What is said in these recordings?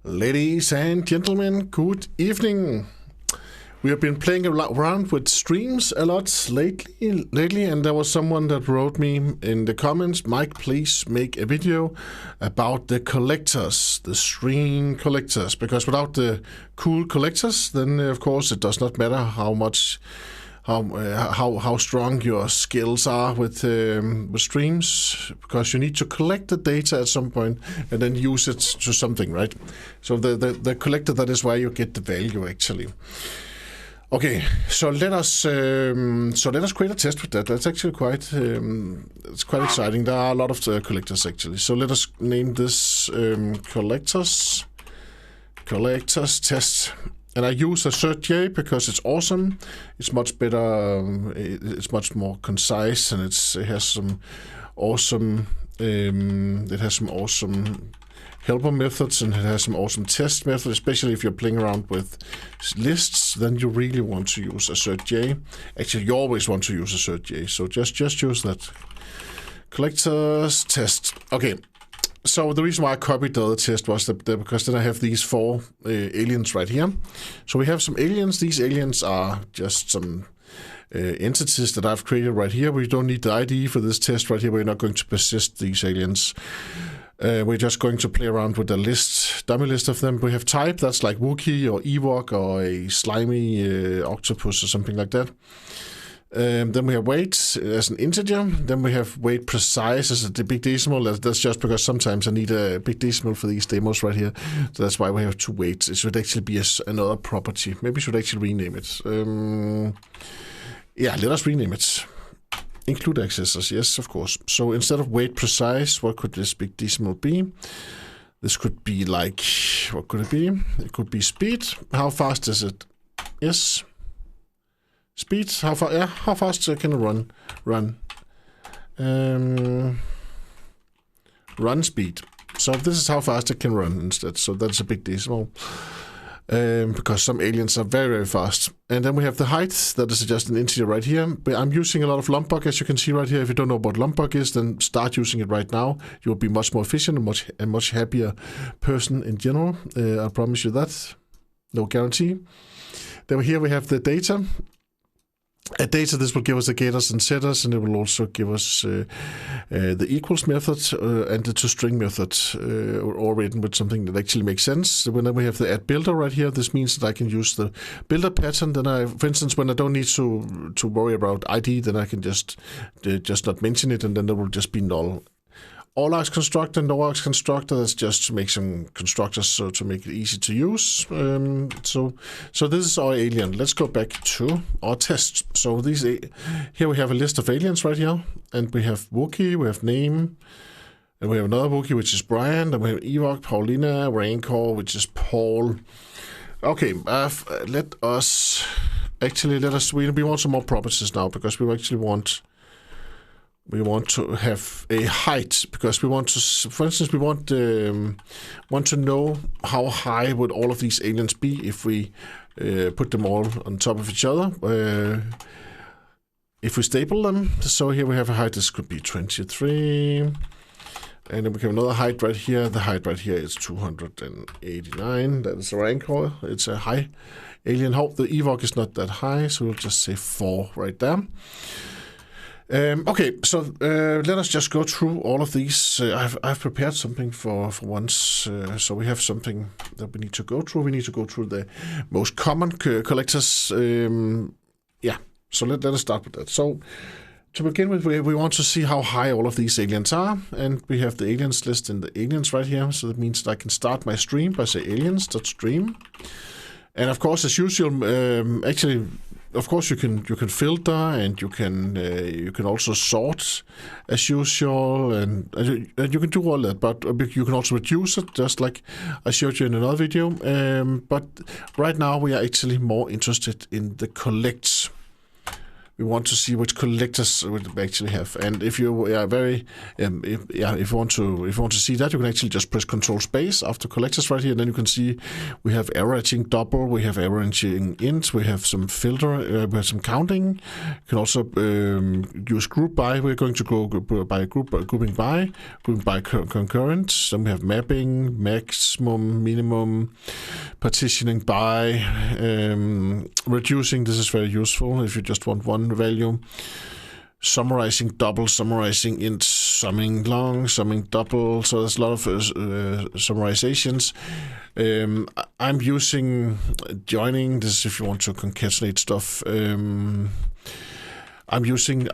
Ladies and gentlemen, good evening. We have been playing around with streams a lot lately, and there was someone that wrote me in the comments, Mike, please make a video about the collectors, the stream collectors, because without the cool collectors, then of course it does not matter how much how strong your skills are with streams, because you need to collect the data at some point and then use it to something, right? So the collector, that is where you get the value actually. Okay, so let us create a test with that. That's actually quite it's quite exciting. There are a lot of collectors actually. So let us name this collectors test. And I use AssertJ because it's awesome. It's much better. It's much more concise, and it has some awesome. It has some awesome helper methods, and it has some awesome test methods. Especially if you're playing around with lists, then you really want to use AssertJ. Actually, you always want to use AssertJ. So just use that. Collectors test. Okay. So the reason why I copied the other test was that because then I have these four aliens right here. So we have some aliens. These aliens are just some entities that I've created right here. We don't need the ID for this test right here. We're not going to persist these aliens. We're just going to play around with a list, dummy list of them. We have type, that's like Wookiee or Ewok or a slimy octopus or something like that. Then we have weight as an integer. Then we have weight precise as a big decimal. That's just because sometimes I need a big decimal for these demos right here. So that's why we have two weights. It should actually be another property. Maybe we should actually rename it. Yeah, let us rename it. Include accessors, yes, of course. So instead of weight precise, what could this big decimal be? This could be like, what could it be? It could be speed. How fast is it? Yes. Speed, how fast can it run? Run speed. So this is how fast it can run instead. So that's a big decimal. Because some aliens are very, very fast. And then we have the height. That is just an integer right here. But I'm using a lot of Lombok, as you can see right here. If you don't know what Lombok is, then start using it right now. You will be much more efficient and much happier person in general. I promise you that. No guarantee. Then here we have the data. At data, this will give us the getters and setters, and it will also give us the equals method and the toString method, all written with something that actually makes sense. When we have the add builder right here, this means that I can use the builder pattern. Then for instance, when I don't need to worry about ID, then I can just not mention it, and then it will just be null. All-args constructor, no-args constructor, that's just to make some constructors so to make it easy to use. So this is our alien. Let's go back to our test. So here we have a list of aliens right here, and we have Wookiee, we have name, and we have another Wookiee, which is Brian, and we have Ewok, Paulina, Rancor, which is Paul. Okay, let us, we want some more properties now, because we actually want to have a height, because we want to, for instance, we want to know how high would all of these aliens be if we put them all on top of each other. If we staple them, so here we have a height. This could be 23, and then we have another height right here. The height right here is 289. That is a Rancor. It's a high alien. Hope the Ewok is not that high, so we'll just say 4 right there. Okay, so let us just go through all of these. I've prepared something for once, so we have something that we need to go through. We need to go through the most common collectors. Yeah, so let us start with that. So to begin with, we want to see how high all of these aliens are, and we have the aliens list in the aliens right here. So that means that I can start my stream by say aliens.stream, and of course, as usual, actually. Of course, you can filter, and you can also sort as usual, and you can do all that. But you can also reduce it, just like I showed you in another video. But right now we are actually more interested in the collect. we want to see which collectors we actually have. And if you are if you want to see that, you can actually just press Control Space after collectors right here, and then you can see we have averaging double, we have averaging int, we have some filter, we have some counting. You can also use group by. We're going to go by grouping by concurrent. Then we have mapping, maximum, minimum, partitioning by, reducing. This is very useful if you just want one value. Summarizing double, summarizing int, summing long, summing double. So there's a lot of summarizations. I'm using joining. This is if you want to concatenate stuff. I'm using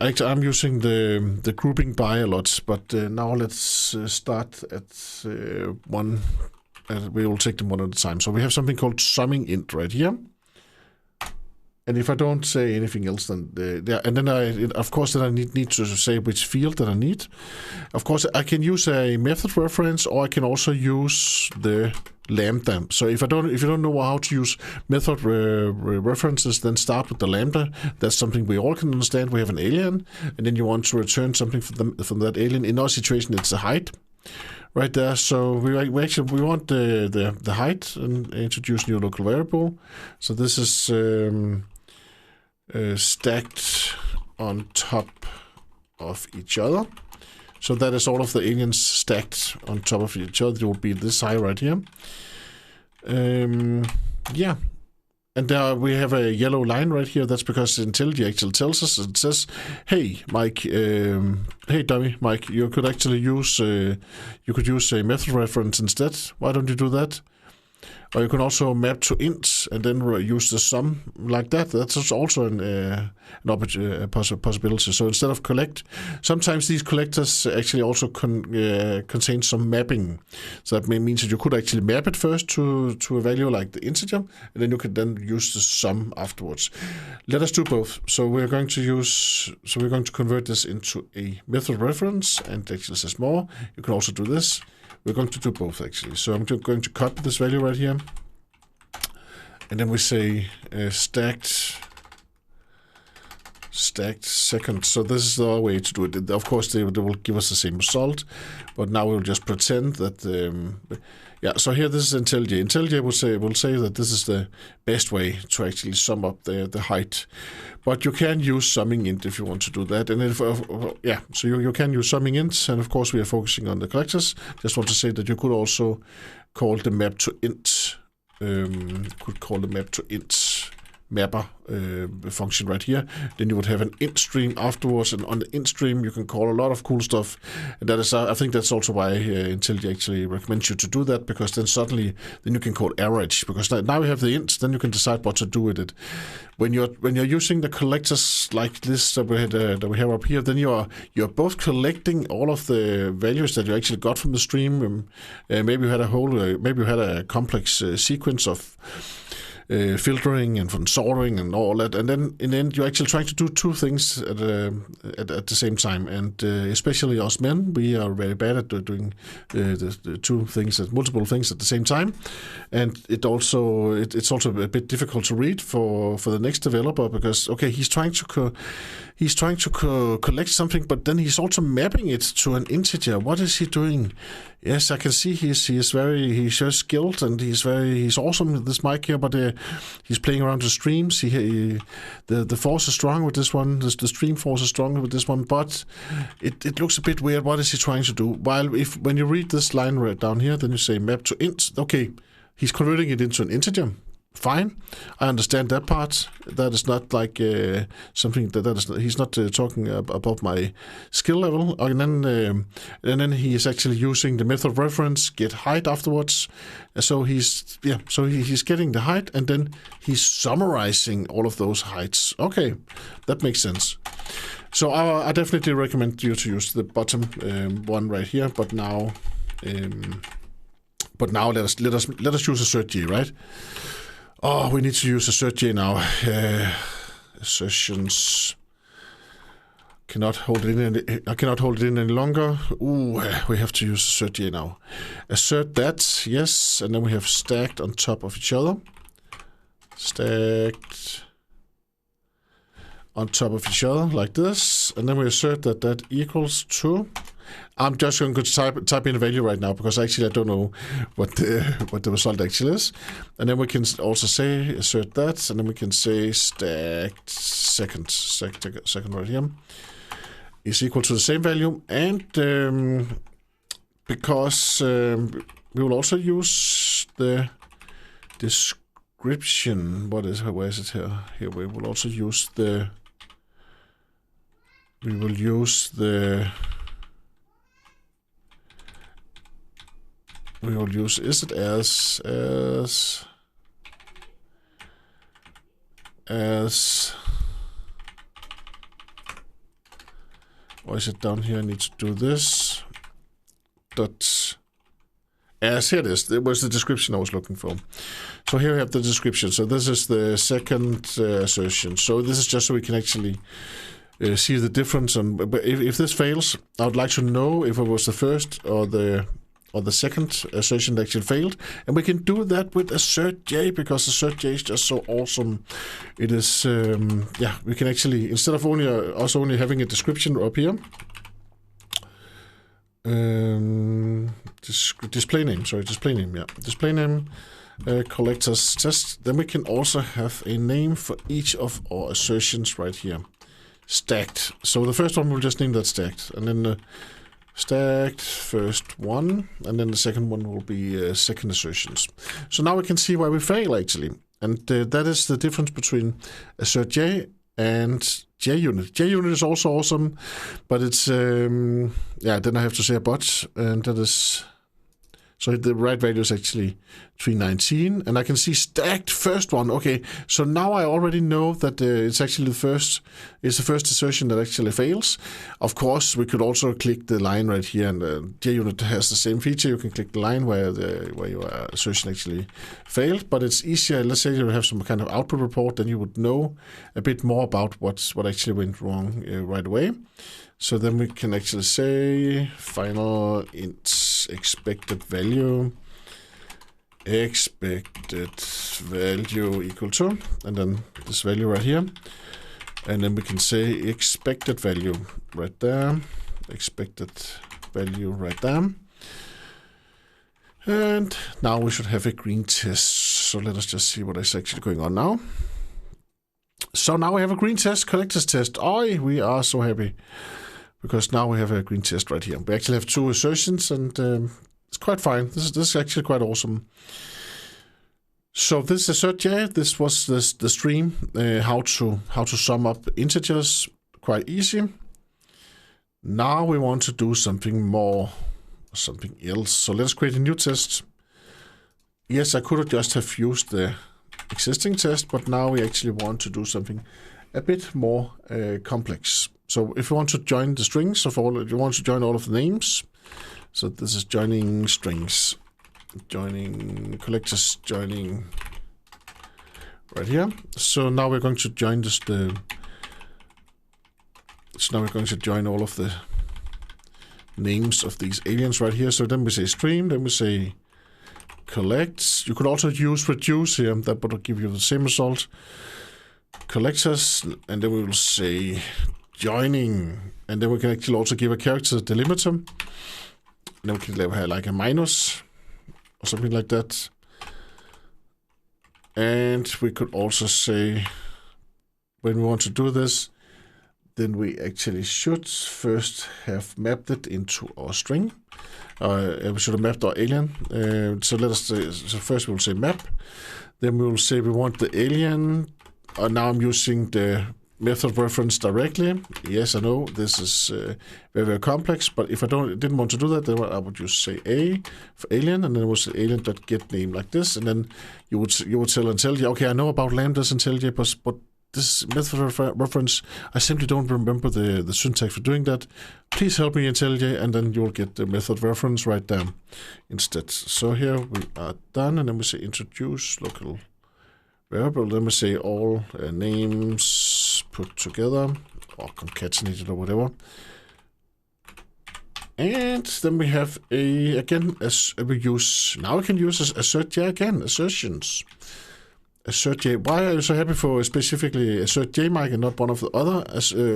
the grouping by a lot, but now let's start at one. We will take them one at a time. So we have something called summing int right here. And if I don't say anything else, then of course I need to say which field that I need. Of course, I can use a method reference, or I can also use the lambda. So if you don't know how to use method references, then start with the lambda. That's something we all can understand. We have an alien, and then you want to return something from that alien. In our situation, it's the height. Right there, so we want the height and introduce new local variable. So this is stacked on top of each other. So that is all of the aliens stacked on top of each other. It will be this high right here. Yeah. And there we have a yellow line right here. That's because IntelliJ actually tells us, it says, hey, Mike, hey, dummy, Mike, you could actually use, a method reference instead. Why don't you do that? Or you can also map to int and then use the sum like that. That's also an possibility. So instead of collect, sometimes these collectors actually also contain some mapping. So that means that you could actually map it first to a value like the integer, and then you can then use the sum afterwards. Let us do both. So we're going to convert this into a method reference, and actually says more. You can also do this. We're going to do both actually. So I'm just going to copy this value right here. And then we say stacked second. So this is the way to do it. Of course, they will give us the same result. But now we'll just pretend that... so here this is IntelliJ. IntelliJ will say that this is the best way to actually sum up the height. But you can use summing int if you want to do that. And so you can use summing int. And of course, we are focusing on the collectors. Just want to say that you could also call the map to int. Mapper function right here. Then you would have an int stream afterwards, and on the int stream you can call a lot of cool stuff. And that is, I think that's also why IntelliJ actually recommends you to do that, because then suddenly you can call average, because now you have the int, then you can decide what to do with it. When you're using the collectors like this that we have up here, then you're both collecting all of the values that you actually got from the stream. Maybe you had a complex sequence of filtering and from sorting and all that, and then in the end you're actually trying to do two things at the same time. And especially us men, we are very bad at doing the two things, multiple things at the same time. And it's also a bit difficult to read for the next developer, because he's trying to collect something, but then he's also mapping it to an integer. What is he doing? Yes, I can see he's very skilled, and he's awesome with this mic here, but he's playing around the streams. The force is strong with this one. The stream force is strong with this one, but it looks a bit weird. What is he trying to do? While when you read this line right down here, then you say map to int. Okay, he's converting it into an integer. Fine, I understand that part. That is not like something that is. He's not talking about my skill level. And then he is actually using the method reference get height afterwards. So he's getting the height, and then he's summarizing all of those heights. Okay, that makes sense. So I definitely recommend you to use the bottom one right here. But now let us use assert J, right? Oh, we need to use assert J now. Assertions. I cannot hold it in any longer. Ooh, we have to use assert J now. Assert that, yes, and then we have stacked on top of each other. Stacked on top of each other like this, and then we assert that that equals to. I'm just going to type in a value right now because actually I don't know what the result actually is. And then we can also say assert that, and then we can say stacked second right here is equal to the same value, and because we will also use the description. Where is it here? Here we will also use the. We will use the. We will use is it as or is it down here? I need to do this. Dot as here it is. It was the description I was looking for. So here we have the description. So this is the second assertion. So this is just so we can actually see the difference. And but if this fails, I would like to know if it was the first or the second assertion that actually failed. And we can do that with assert J, because assert J is just so awesome. It is, we can actually, instead of only having a description up here, display name, collectors test, then we can also have a name for each of our assertions right here. Stacked. So the first one we'll just name that stacked, and then the stacked first one, and then the second one will be second assertions. So now we can see why we fail actually, and that is the difference between assert J and JUnit. JUnit is also awesome, but it's then I have to say a but, and that is. So the right value is actually 319, and I can see stacked first one. Okay, so now I already know that it's actually the first assertion that actually fails. Of course, we could also click the line right here, and JUnit has the same feature. You can click the line where your assertion actually failed, but it's easier. Let's say you have some kind of output report, then you would know a bit more about what actually went wrong right away. So then we can actually say final int expected value equal to, and then this value right here, and then we can say expected value right there, and now we should have a green test. So let us just see what is actually going on now. So now we have a green test, collectors test. We are so happy, because now we have a green test right here. We actually have two assertions, and it's quite fine. This is actually quite awesome. So this is assert J. This was the stream, how to sum up integers. Quite easy. Now we want to do something else. So let's create a new test. Yes, I could have just have used the existing test, but now we actually want to do something a bit more complex. So if you want to join the strings if you want to join all of the names, so this is joining strings, joining collectors, joining right here. So now we're going to join so now we're going to join all of the names of these aliens right here. So then we say stream, then we say collect. You could also use reduce here, that would give you the same result. Collectors, and then we will say joining, and then we can actually also give a character delimiter, and then we can have like a minus or something like that. And we could also say, when we want to do this, then we actually should first have mapped it into our string. We should have mapped our alien. So let us say, so first we will say map, then we will say we want the alien. Now I'm using the method reference directly. Yes, I know this is very, very complex, but if I didn't want to do that, then I would just say a for alien, and then it was the alien.get name like this, and then you would tell IntelliJ, okay, I know about lambdas IntelliJ, but this method reference, I simply don't remember the syntax for doing that. Please help me, IntelliJ, and then you'll get the method reference right there instead. So here we are done, and then we say introduce local variable, then we say all names put together or concatenated or whatever, and then we have now we can use assert J again, assertions, AssertJ. Why are you so happy for specifically AssertJ, Mike, and not one of the other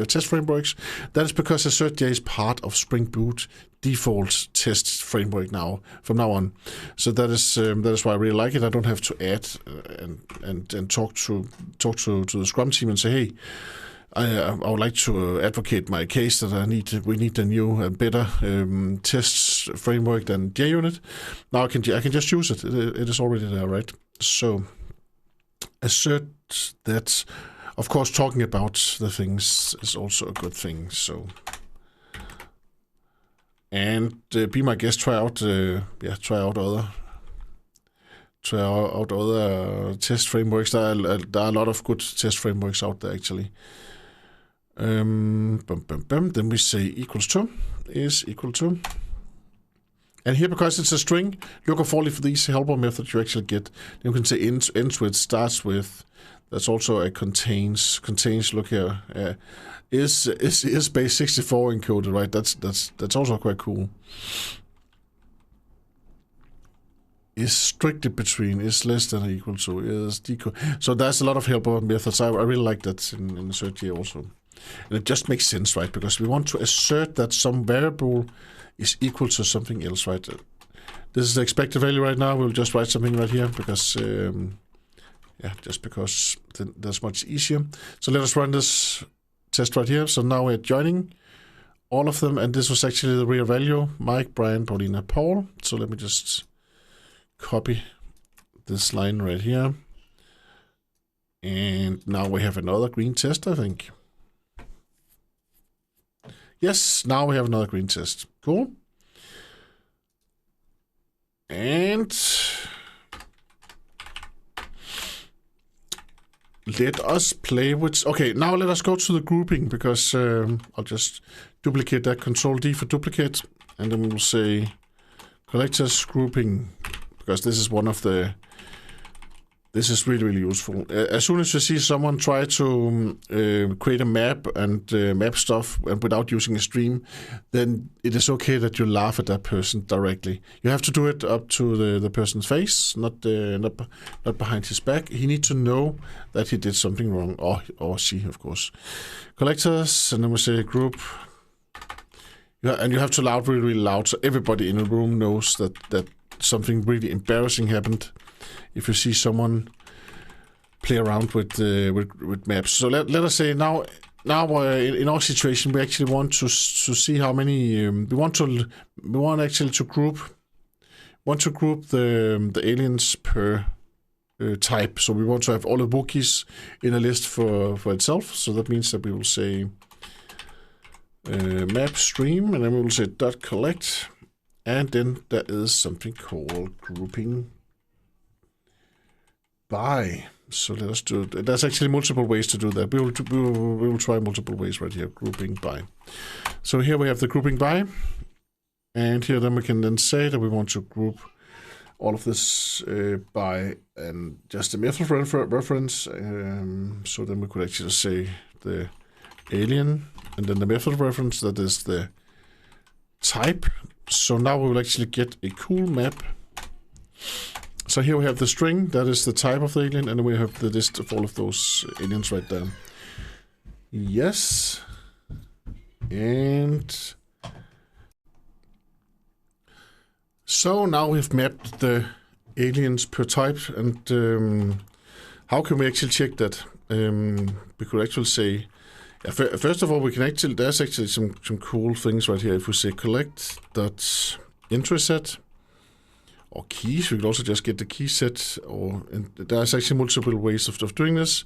test frameworks? That is because AssertJ is part of Spring Boot default test framework now, from now on. So that is why I really like it. I don't have to add and talk to the Scrum team and say, hey, I would like to advocate my case that we need a new and better test framework than JUnit. Now I can just use it. It is already there, right? So assert that. Of course, talking about the things is also a good thing. So and be my guest. Try out other test frameworks. There are a lot of good test frameworks out there actually. Then we say equals to is equal to. And here, because it's a string, look for all of these helper methods you actually get. Then you can say ends with, starts with. That's also a contains. Look here, is base 64 encoded, right? That's also quite cool. Is strictly between, is less than or equal to, is decode. So there's a lot of helper methods. I really like that in AssertJ also. And it just makes sense, right? Because we want to assert that some variable is equal to something else, right? This is the expected value right now. We'll just write something right here because, just because that's much easier. So let us run this test right here. So now we're joining all of them, and this was actually the real value: Mike, Brian, Paulina, Paul. So let me just copy this line right here, and now we have another green test, I think. Yes, now we have another green test. Cool. And let us play with... Okay, now let us go to the grouping, because I'll just duplicate that, Control-D for duplicate, and then we'll say collectors grouping, because this is one of the... This is really, really useful. As soon as you see someone try to create a map and map stuff and without using a stream, then it is okay that you laugh at that person directly. You have to do it up to the person's face, not behind his back. He needs to know that he did something wrong, or she, of course. Collectors, and then we say group. Yeah, and you have to laugh really, really loud, so everybody in the room knows that something really embarrassing happened. If you see someone play around with maps, so let us say now in our situation we actually want to see how many we want actually to group the aliens per type. So we want to have all the Wookiees in a list for itself. So that means that we will say map stream, and then we will say dot collect, and then there is something called grouping by. So let us do it. There's actually multiple ways to do that. We will try multiple ways right here. Grouping by. So here we have the grouping by, and here then we can then say that we want to group all of this by and just a method reference. So then we could actually say the alien and then the method reference, that is the type. So now we will actually get a cool map. So here we have the string, that is the type of the alien, and then we have the list of all of those aliens right there. Yes. And so now we've mapped the aliens per type, and how can we actually check that? We could actually say, first of all, we can actually, there's actually some cool things right here. If we say collect.entry set, or keys, we can also just get the key set, and there's actually multiple ways of doing this.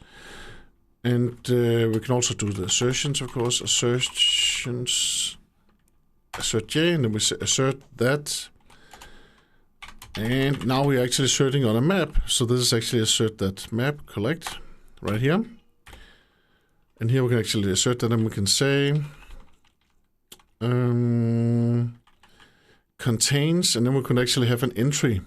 And we can also do the assertions, of course, assertions, AssertJ, and then we say assert that. And now we're actually asserting on a map. So this is actually assert that map collect right here. And here we can actually assert that, and we can say contains, and then we can actually have an entry.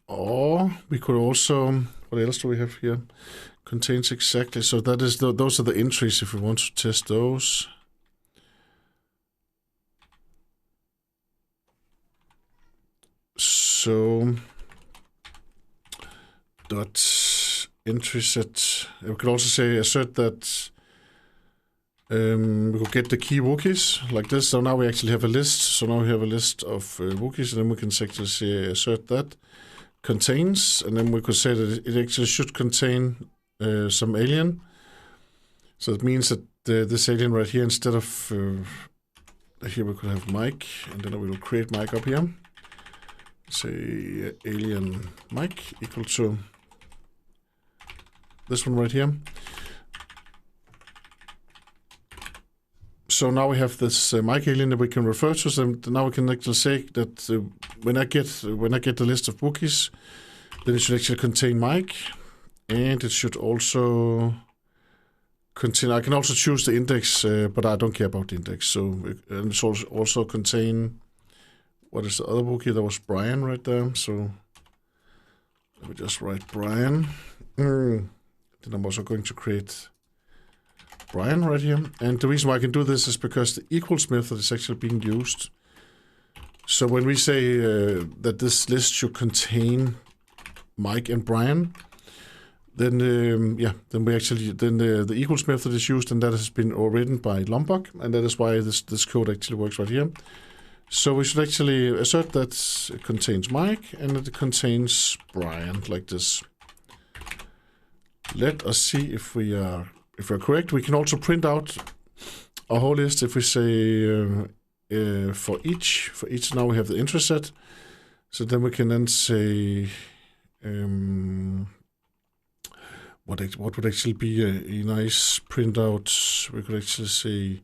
Or we could also, what else do we have here? Contains exactly. So that is those are the entries if we want to test those. So dot entry set. We could also say assert that we could get the key Wookiees like this. So now we actually have a list. So now we have a list of Wookiees, and then we can actually say assert that contains, and then we could say that it actually should contain some alien. So it means that this alien right here, instead of here we could have Mike, and then we will create Mike up here. Say alien Mike equal to this one right here. So now we have this Mike alien that we can refer to. So now we can actually say that when I get the list of Wookiees, then it should actually contain Mike, and it should also contain. I can also choose the index, but I don't care about the index. So it should also contain. What is the other Wookiee? That was Brian right there. So let me just write Brian. Then I'm also going to create Brian right here. And the reason why I can do this is because the equals method is actually being used. So when we say that this list should contain Mike and Brian, then the equals method is used, and that has been written by Lombok, and that is why this code actually works right here. So we should actually assert that it contains Mike and that it contains Brian like this. Let us see if we're correct. We can also print out a whole list if we say for each now we have the interest set. So then we can then say what would actually be a nice printout. We could actually say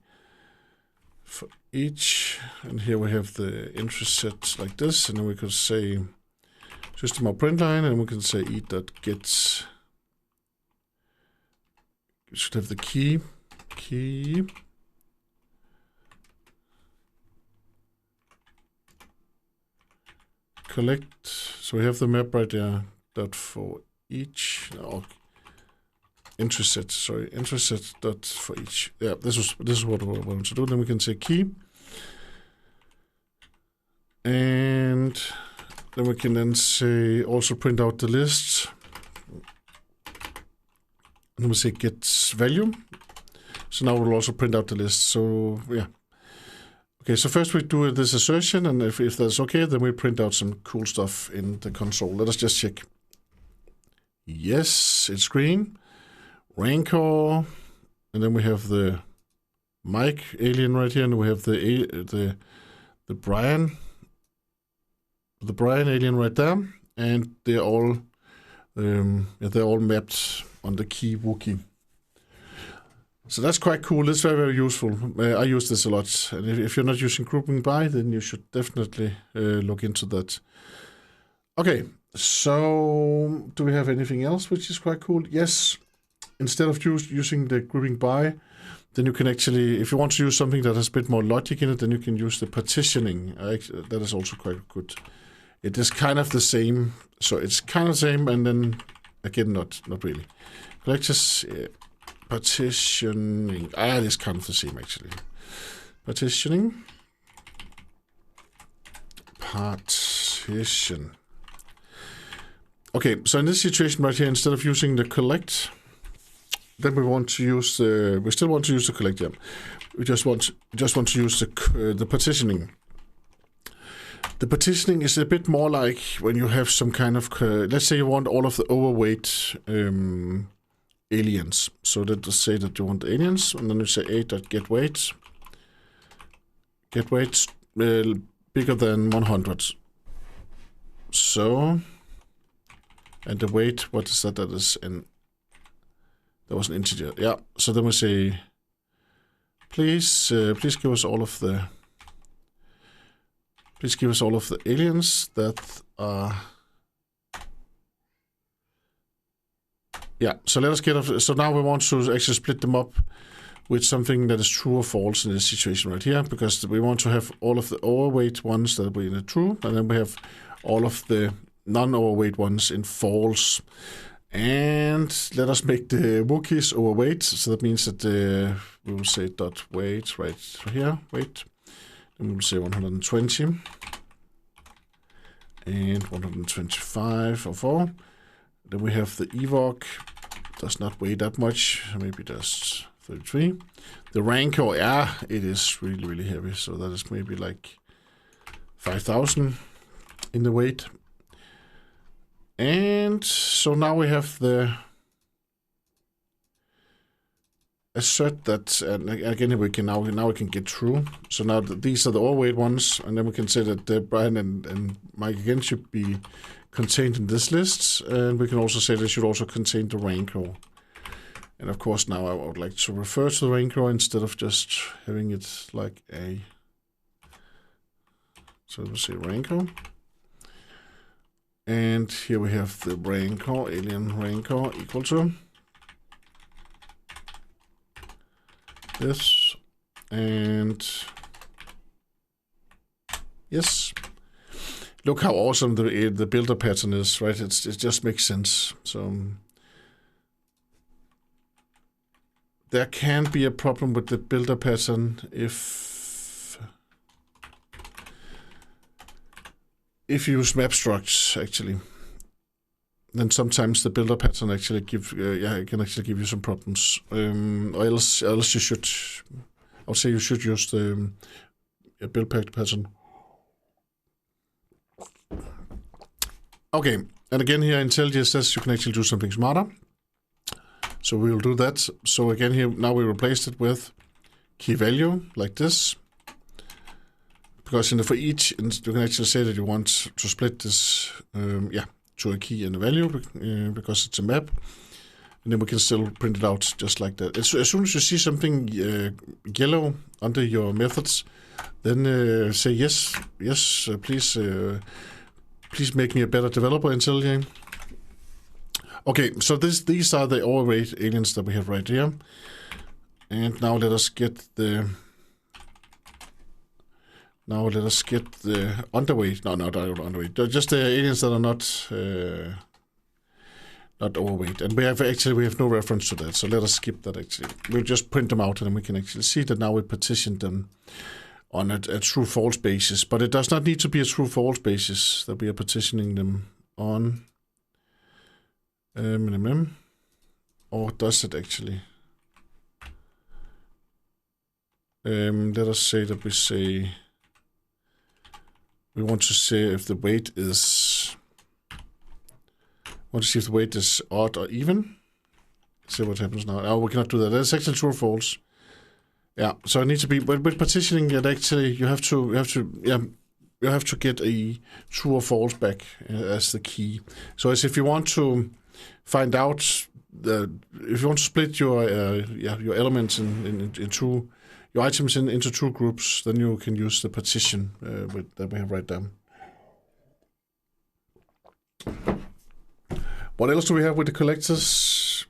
for each, and here we have the interest set like this, and then we could say system or print line, and we can say eat.get. We should have the key collect. So we have the map right there. Dot for each. No, interest set. Sorry, interest set dot for each. Yeah, this is what we want to do. Then we can say key, and then we can then say also print out the list. And we say get value. So now we'll also print out the list. So yeah. Okay, so first we do this assertion, and if that's okay, then we print out some cool stuff in the console. Let us just check. Yes, it's green. Rancor, and then we have the Mike alien right here, and we have the Brian alien right there, and they're all mapped on the key Wookiee. So that's quite cool. It's very, very useful. I use this a lot. And if you're not using grouping by, then you should definitely look into that. Okay, so do we have anything else which is quite cool? Yes. Instead of using the grouping by, then you can actually, if you want to use something that has a bit more logic in it, then you can use the partitioning. That is also quite good. It is kind of the same. So it's kind of the same, and then again, not really. Let's just partitioning. It is kind of the same actually. Partitioning. Partition. Okay, so in this situation right here, instead of using the collect, then we want to use the. We still want to use the collect. Yeah, we just want to use the partitioning. The partitioning is a bit more like when you have some kind of. Let's say you want all of the overweight aliens. So let's say that you want aliens, and then you say a.getWeight. Get weight bigger than 100. So, and the weight, what is that? That is that was an integer. Yeah. So then we say, please give us all of the. Please give us all of the aliens that are. Yeah. So let us get. So now we want to actually split them up with something that is true or false in this situation right here, because we want to have all of the overweight ones that will be in the true, and then we have all of the non-overweight ones in false. And let us make the Wookiees overweight. So that means that we will say dot weight right here, weight. Then we will say 120. and 125 or 4. Then we have the evoc, does not weigh that much, maybe just 33. The rancor, yeah, it is really, really heavy, so that is maybe like 5,000 in the weight. And so now we have the assert that, and again we can now we can get through. So now these are the overweight ones, and then we can say that Brian and Mike again should be contained in this list, and we can also say they should also contain the rancor. And of course now I would like to refer to the rancor instead of just having it like a. So we'll say rancor. And here we have the rancor, alien rancor equal to this, and yes, look how awesome the builder pattern is, right? It just makes sense. So there can be a problem with the builder pattern if you use map structs actually. Then sometimes the builder pattern actually can actually give you some problems. Or else you should, I would say you should use the build pattern. Okay, and again here in IntelliGSS you can actually do something smarter. So we will do that. So again here now we replaced it with key value like this. Because for each, you can actually say that you want to split this, to a key and a value because it's a map, and then we can still print it out just like that. As soon as you see something yellow under your methods, then say yes, please make me a better developer in IntelliJ. Okay, so these are the overweight aliens that we have right here, and now let us get the. Now let us get the underweight. No, not underweight. Just the aliens that are not overweight. And we have no reference to that. So let us skip that actually. We'll just print them out and then we can actually see that now we partitioned them on a true-false basis. But it does not need to be a true-false basis that we are partitioning them on. Or does it actually? Let us say that we say. We want to say if the weight is. Want to see if the weight is odd or even. Let's see what happens now. Oh, we cannot do that. That's actually true or false. Yeah. So it needs to be. But with partitioning, it actually you have to get a true or false back as the key. So as if you want to find out if you want to split your elements into your items into two groups, then you can use the partition that we have right there. What else do we have with the collectors?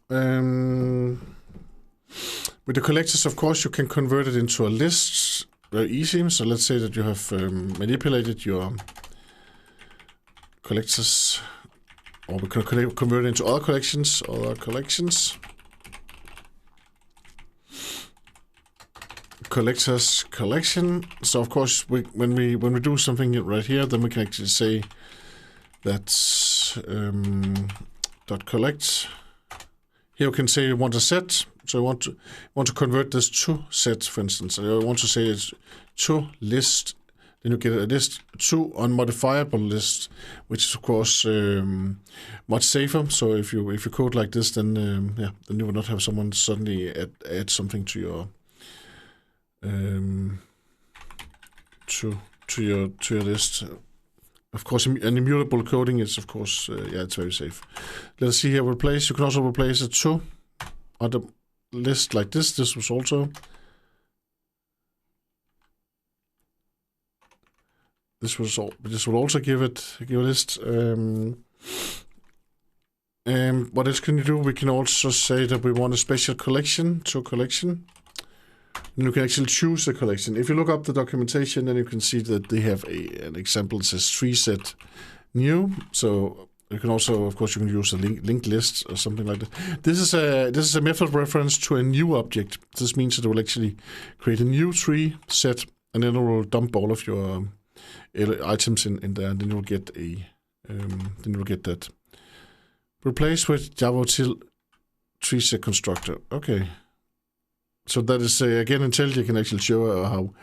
With the collectors, of course, you can convert it into a list very easy. So let's say that you have manipulated your collectors, or we can convert it into other collections. Collectors collection. So of course, when we do something right here, then we can actually say that dot collect. Here we can say you want a set. So you want to convert this to set, for instance. So I want to say it's to list. Then you get a list to unmodifiable list, which is of course much safer. So if you code like this, then then you will not have someone suddenly add something to your to your list. Of course, an immutable coding is of course it's very safe. Let's see here. Replace. You can also replace it to on the list like this. This was also. This will also give a list. What else can you do? We can also say that we want a special collection to a collection. And you can actually choose a collection. If you look up the documentation, then you can see that they have an example that says tree set new. So you can also, of course, you can use a linked list or something like that. This is a method reference to a new object. This means that it will actually create a new tree set, and then it will dump all of your items in there, and then you'll get that. Replace with Java tree set constructor. Okay. So that is, again, IntelliJ can actually show how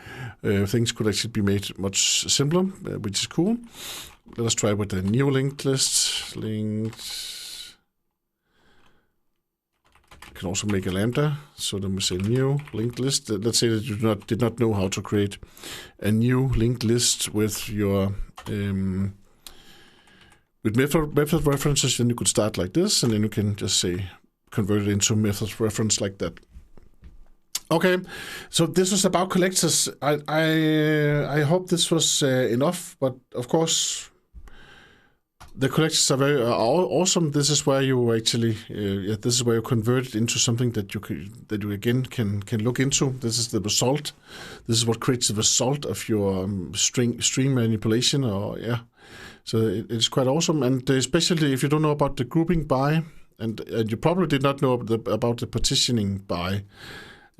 things could actually be made much simpler, which is cool. Let us try with the new linked list. Linked. You can also make a lambda. So then we say new linked list. Let's say that you did not know how to create a new linked list with your with method references. Then you could start like this, and then you can just say convert it into method reference like that. Okay, so this was about collectors. I hope this was enough, but of course, the collectors are very awesome. This is where you actually, this is where you convert it into something that you again can look into. This is the result. This is what creates the result of your string manipulation. So it's quite awesome, and especially if you don't know about the grouping by, and you probably did not know about the partitioning by.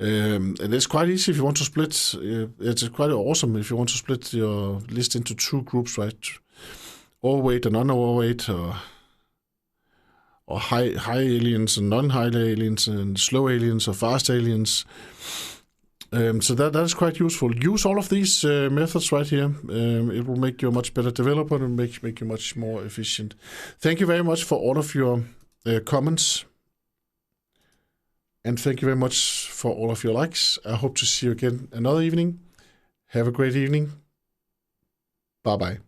And it's quite easy if you want to split. It's quite awesome if you want to split your list into two groups, right? Overweight and underweight, or high aliens and non-high aliens, and slow aliens or fast aliens. So that is quite useful. Use all of these methods right here. It will make you a much better developer and make you much more efficient. Thank you very much for all of your comments. And thank you very much for all of your likes. I hope to see you again another evening. Have a great evening. Bye-bye.